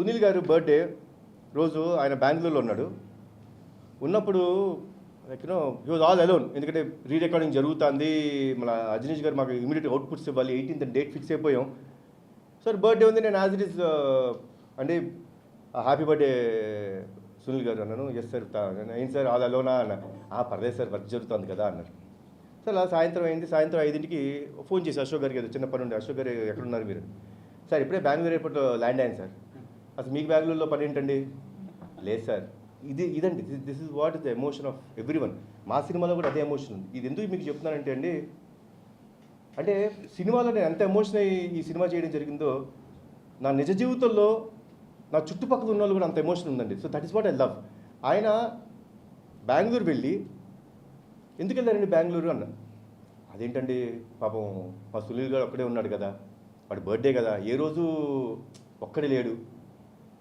సునీల్ గారు బర్త్డే రోజు ఆయన బెంగళూరులో ఉన్నాడు. ఉన్నప్పుడు like you know he was all alone. ఎందుకంటే రీ రికార్డింగ్ జరుగుతుంది, మన అజనీష్ గారు మాకు ఇమీడియట్ అవుట్పుట్స్ ఇవ్వాలి, 18th డేట్ ఫిక్స్ అయిపోయాం. సార్ బర్త్డే ఉంది, నేను యాజ్ ఇట్ ఈస్ అంటే హ్యాపీ బర్త్డే సునీల్ గారు అన్నాను. ఎస్ సార్, ఏంటి సార్ ఆల్ అలోనా అన్న. పర్లేదు సార్, వర్క్ జరుగుతుంది కదా అన్నారు. సార్ అలా సాయంత్రం అయింది. సాయంత్రం 5ంటికి ఫోన్ చేసి అశోక్ గారికి, ఏదో చిన్న పని ఉండే, అశోక్ గారు ఎక్కడున్నారు మీరు? సార్ ఇప్పుడే బెంగళూరు ఎయిర్పోర్ట్లో ల్యాండ్ అయ్యాను సార్. అసలు మీకు బెంగళూరులో పని ఏంటండి? లేదు సార్, ఇదండి this is what is the emotion of every one. మా సినిమాలో కూడా అదే ఎమోషన్ ఉంది. ఇది ఎందుకు మీకు చెప్తున్నానంటే అండి, అంటే సినిమాలో నేను ఎంత ఎమోషన్ అయ్యి ఈ సినిమా చేయడం జరిగిందో, నా నిజ జీవితంలో నా చుట్టుపక్కల ఉన్న వాళ్ళు కూడా అంత ఎమోషన్ ఉందండి. So that is what I love. ఆయన బెంగళూరు వెళ్ళి, ఎందుకు వెళ్ళారండి బెంగళూరు అన్న. అదేంటండి పాపం మా సునీల్ గారు ఒక్కడే ఉన్నాడు కదా, వాడి బర్త్డే కదా, ఏ రోజు ఒక్కడే లేడు,